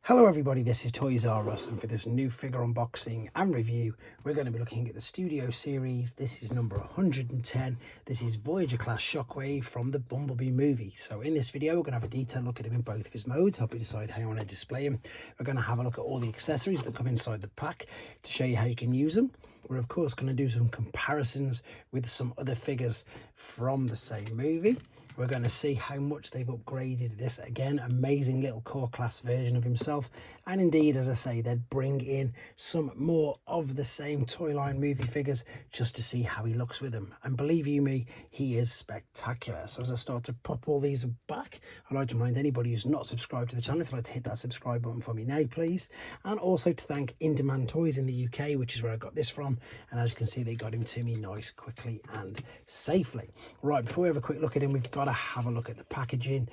Hello everybody, this is Toys R Us, and for this new figure unboxing and review we're going to be looking at the Studio Series. This is number 110. This is Voyager class Shockwave from the Bumblebee movie. So in this video we're going to have a detailed look at him in both of his modes, help you decide how you want to display him. We're going to have a look at all the accessories that come inside the pack to show you how you can use them. We're of course going to do some comparisons with some other figures from the same movie. We're going to see how much they've upgraded this, again, amazing little core class version of himself. And indeed, as I say, they'd bring in some more of the same Toyline movie figures just to see how he looks with them. And believe you me, he is spectacular. So as I start to pop all these back, I'd like to remind anybody who's not subscribed to the channel, if you'd like to hit that subscribe button for me now, please. And also to thank In Demand Toys in the UK, which is where I got this from. And as you can see, they got him to me nice, quickly and safely. Right, before we have a quick look at him, we've got to have a look at the packaging.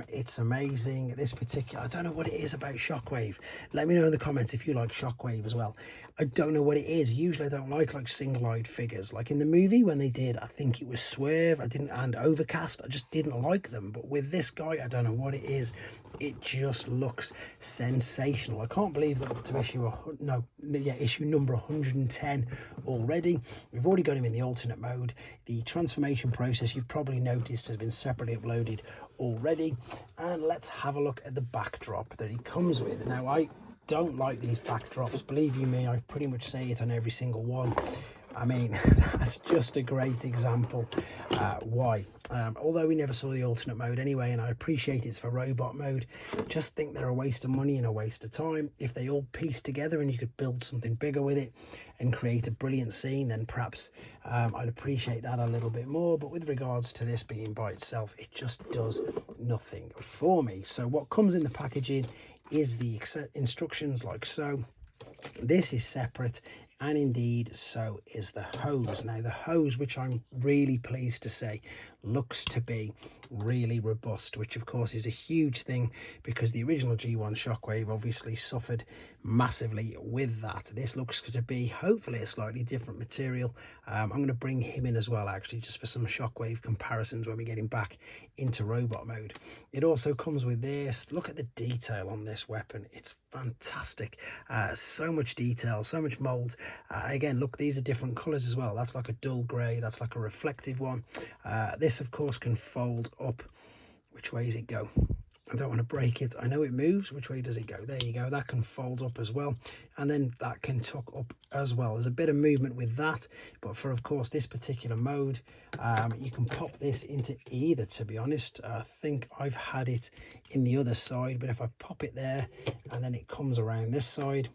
It's amazing. This particular, I don't know what it is about Shockwave. Let me know in the comments if you like Shockwave as well. I don't know what it is. Usually I don't like single-eyed figures. Like in the movie when they did, I think it was Swerve, and Overcast, I just didn't like them. But with this guy, I don't know what it is. It just looks sensational. I can't believe that up to issue number 110 already. We've already got him in the alternate mode. The transformation process, you've probably noticed, has been separately uploaded already. And let's have a look at the backdrop that he comes with. Now, I don't like these backdrops, believe you me, I pretty much say it on every single one. I mean, that's just a great example why. Although we never saw the alternate mode anyway, and I appreciate it's for robot mode, just think they're a waste of money and a waste of time. If they all piece together and you could build something bigger with it and create a brilliant scene, then perhaps I'd appreciate that a little bit more. But with regards to this being by itself, it just does nothing for me. So what comes in the packaging is the instructions like so. This is separate, and indeed so is the hose. Now the hose, which I'm really pleased to say looks to be really robust, which of course is a huge thing because the original G1 Shockwave obviously suffered massively with that. This looks to be hopefully a slightly different material. I'm going to bring him in as well, actually, just for some Shockwave comparisons when we get him back into robot mode. It also comes with this. Look at the detail on this weapon. It's fantastic. So much detail, so much mold. Again, look, these are different colors as well. That's like a dull gray, that's like a reflective one. This of course can fold up. Which way does it go? I don't want to break it. I know it moves. Which way does it go? There you go. That can fold up as well, and then that can tuck up as well. There's a bit of movement with that, but for of course this particular mode, you can pop this into either, to be honest. I think I've had it in the other side, but if I pop it there and then it comes around this side,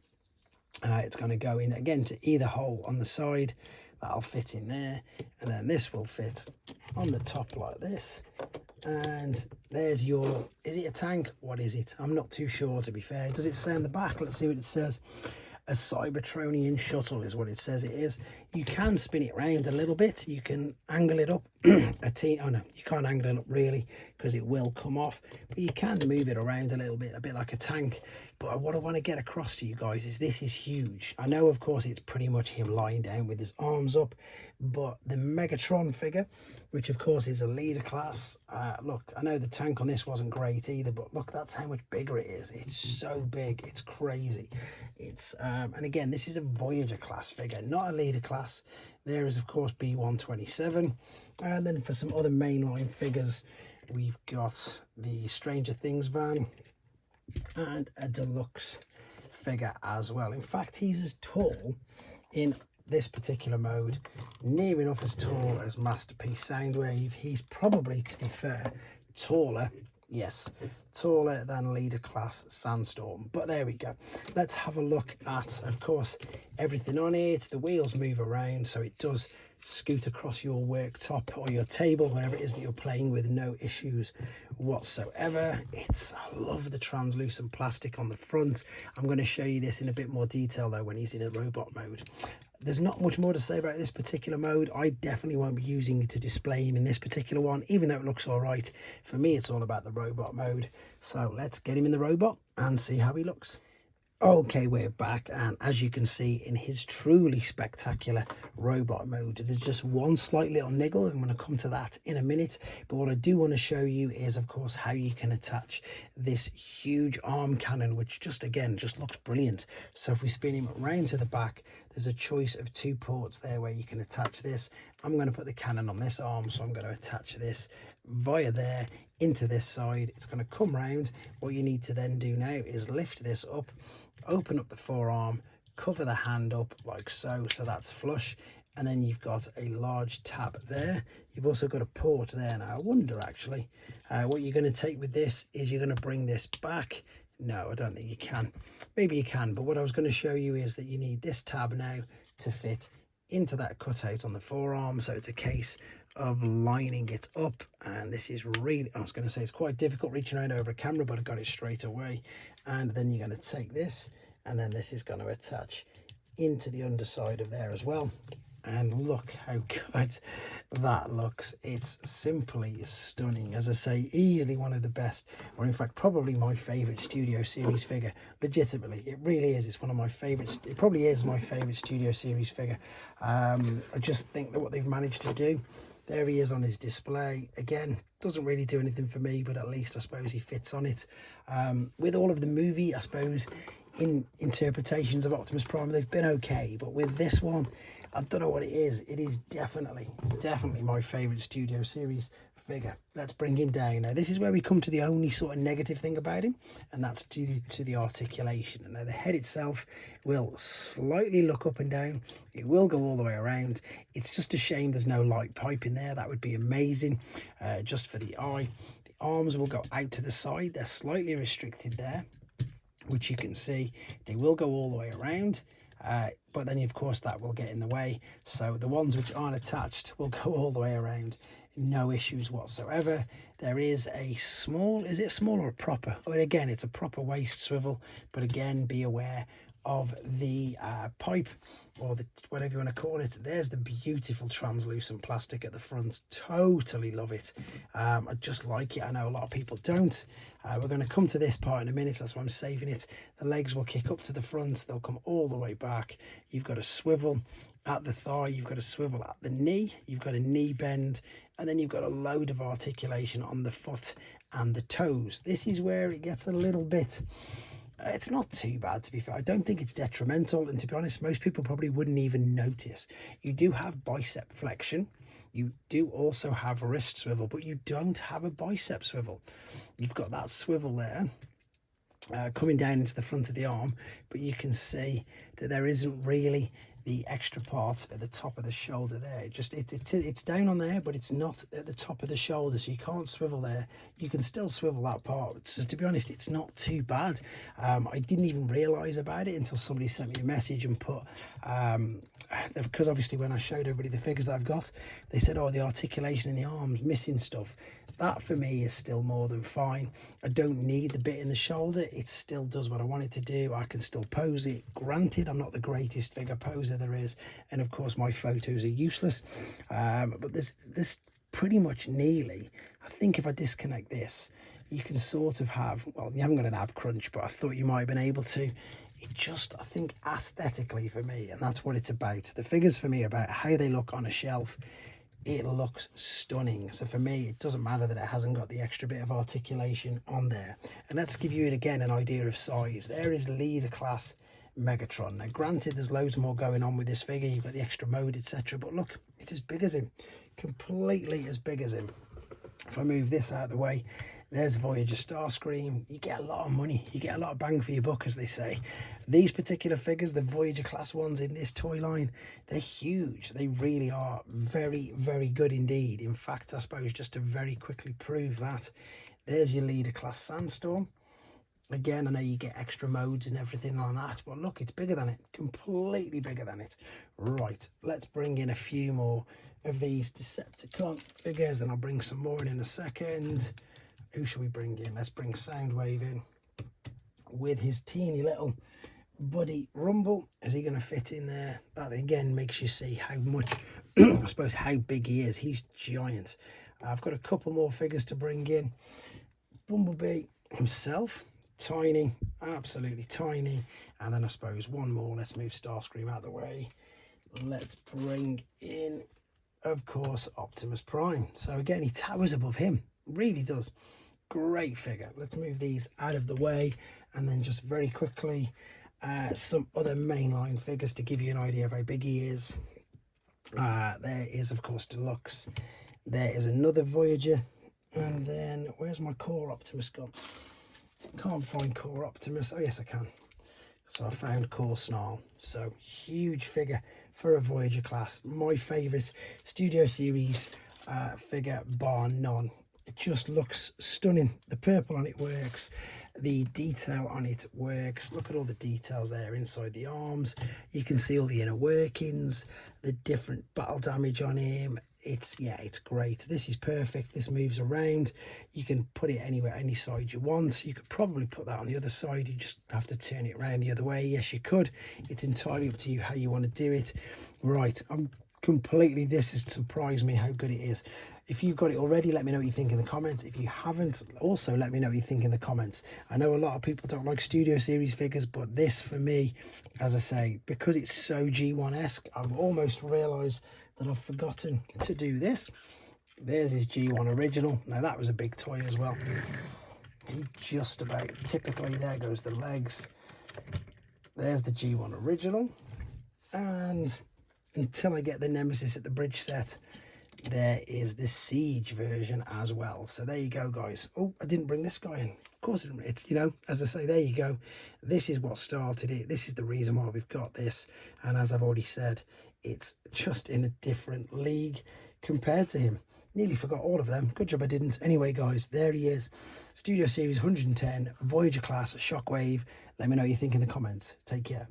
it's going to go in again to either hole on the side. That'll fit in there, and then this will fit on the top like this. And there's your, is it a tank? What is it? I'm not too sure, to be fair. Does it say on the back? Let's see what it says. A Cybertronian shuttle is what it says it is. You can spin it around a little bit. You can angle it up oh no, you can't angle it up really because it will come off, but you can move it around a little bit, a bit like a tank. But what I want to get across to you guys is this is huge. I know of course it's pretty much him lying down with his arms up, but the Megatron figure, which of course is a leader class, look, I know the tank on this wasn't great either, but look, that's how much bigger it is. It's so big, it's crazy. It's and again, this is a Voyager class figure, not a leader class. There is of course B127, and then for some other mainline figures we've got the Stranger Things van and a deluxe figure as well. In fact, he's as tall in this particular mode, near enough as tall as Masterpiece Soundwave. He's probably, to be fair, taller, yes, taller than leader class Sandstorm. But there we go. Let's have a look at, of course, everything on it. The wheels move around, so it does scoot across your worktop or your table, whatever it is that you're playing with, no issues whatsoever. I love the translucent plastic on the front. I'm going to show you this in a bit more detail though when he's in a robot mode. There's not much more to say about this particular mode. I definitely won't be using it to display him in this particular one, even though it looks all right. For me, it's all about the robot mode. So let's get him in the robot and see how he looks. Okay, we're back, and as you can see in his truly spectacular robot mode, there's just one slight little niggle. I'm going to come to that in a minute, but what I do want to show you is, of course, how you can attach this huge arm cannon, which just again just looks brilliant. So if we spin him round to the back, there's a choice of 2 ports there where you can attach this. I'm going to put the cannon on this arm, so I'm going to attach this via there into this side. It's going to come round. What you need to then do now is lift this up, open up the forearm, cover the hand up like so, so that's flush, and then you've got a large tab there. You've also got a port there. Now I wonder actually what you're going to take with this is you're going to bring this back. No, I don't think you can. Maybe you can, but what I was going to show you is that you need this tab now to fit into that cutout on the forearm, so it's a case of lining it up. And this is really, I was going to say it's quite difficult reaching out over a camera, but I got it straight away. And then you're going to take this, and then this is going to attach into the underside of there as well. And look how good that looks. It's simply stunning. As I say, easily one of the best, or in fact probably my favorite Studio Series figure. Legitimately, it really is. It's one of my favorites. It probably is my favorite Studio Series figure. I just think that what they've managed to do, there he is on his display. Again, doesn't really do anything for me, but at least I suppose he fits on it. With all of the movie, I suppose, in interpretations of Optimus Prime, they've been okay. But with this one, I don't know what it is. It is definitely my favourite Studio Series figure. Let's bring him down. Now, this is where we come to the only sort of negative thing about him, and that's due to the articulation. And now the head itself will slightly look up and down. It will go all the way around. It's just a shame there's no light pipe in there. That would be amazing, just for the eye. The arms will go out to the side. They're slightly restricted there, which you can see. They will go all the way around. But then of course that will get in the way, so the ones which aren't attached will go all the way around, no issues whatsoever. There is a small, is it small or a proper? I mean, again, it's a proper waist swivel, but again, be aware of the pipe, or the whatever you want to call it. There's the beautiful translucent plastic at the front. Totally love it. I just like it. I know a lot of people don't. We're going to come to this part in a minute, that's why I'm saving it. The legs will kick up to the front, they'll come all the way back. You've got a swivel at the thigh, you've got a swivel at the knee, you've got a knee bend, and then you've got a load of articulation on the foot and the toes. This is where it gets a little bit, it's not too bad, to be fair. I don't think it's detrimental, and to be honest, most people probably wouldn't even notice. You do have bicep flexion, you do also have wrist swivel, but you don't have a bicep swivel. You've got that swivel there coming down into the front of the arm, but you can see that there isn't really the extra part at the top of the shoulder there. It's down on there, but it's not at the top of the shoulder, so you can't swivel there. You can still swivel that part, so to be honest, it's not too bad. I didn't even realize about it until somebody sent me a message and put because obviously when I showed everybody the figures that I've got, they said, oh, the articulation in the arms missing stuff. That for me is still more than fine. I don't need the bit in the shoulder. It still does what I want it to do. I can still pose it. Granted, I'm not the greatest figure poser there is, and of course my photos are useless, but this pretty much nearly, I think if I disconnect this, you can sort of have, well, you haven't got an ab crunch, but I thought you might have been able to. It just, I think aesthetically for me, and that's what it's about. The figures for me are about how they look on a shelf. It looks stunning. So for me, it doesn't matter that it hasn't got the extra bit of articulation on there. And let's give you again an idea of size. There is leader class Megatron. Now granted, there's loads more going on with this figure. You've got the extra mode, etc. But look, it's as big as him. Completely as big as him. If I move this out of the way, there's Voyager Starscream. You get a lot of money. You get a lot of bang for your buck, as they say. These particular figures, the Voyager class ones in this toy line, they're huge. They really are very, very good indeed. In fact, I suppose just to very quickly prove that, there's your leader class Sandstorm. Again, I know you get extra modes and everything on that, but look, it's bigger than it. Completely bigger than it. Right, let's bring in a few more of these Decepticon figures, then I'll bring some more in a second. Who should we bring in? Let's bring Soundwave in with his teeny little buddy Rumble. Is he going to fit in there? That again makes you see how much, I suppose, how big he is. He's giant. I've got a couple more figures to bring in. Bumblebee himself. tiny, absolutely tiny. And then I suppose one more. Let's move Starscream out of the way. Let's bring in, of course, Optimus Prime. So again, he towers above him, really does. Great figure. Let's move these out of the way, and then just very quickly some other mainline figures to give you an idea of how big he is. There is, of course, Deluxe. There is another Voyager, and then where's my Core Optimus gone? Can't find Core Optimus. Oh yes, I can. So I found Core Snarl. So huge figure for a Voyager class. My favourite Studio Series figure, bar none. It just looks stunning. The purple on it works. The detail on it works. Look at all the details there inside the arms. You can see all the inner workings, the different battle damage on him. It's great. This is perfect. This moves around. You can put it anywhere, any side you want. You could probably put that on the other side. You just have to turn it around the other way. Yes, you could. It's entirely up to you how you want to do it. Right, this has surprised me how good it is. If you've got it already, let me know what you think in the comments. If you haven't, also let me know what you think in the comments. I know a lot of people don't like Studio Series figures, but this for me, as I say, because it's so G1-esque, I've almost realised that I've forgotten to do this. There's his G1 original. Now that was a big toy as well. He just about, typically, there goes the legs. There's the G1 original. And until I get the Nemesis at the bridge set, there is the Siege version as well. So there you go, guys. Oh, I didn't bring this guy in. Of course, it's, you know, as I say, there you go. This is what started it. This is the reason why we've got this. And as I've already said, it's just in a different league compared to him. Nearly forgot all of them. Good job I didn't. Anyway, guys, there he is. Studio Series 110, Voyager class, Shockwave. Let me know what you think in the comments. Take care.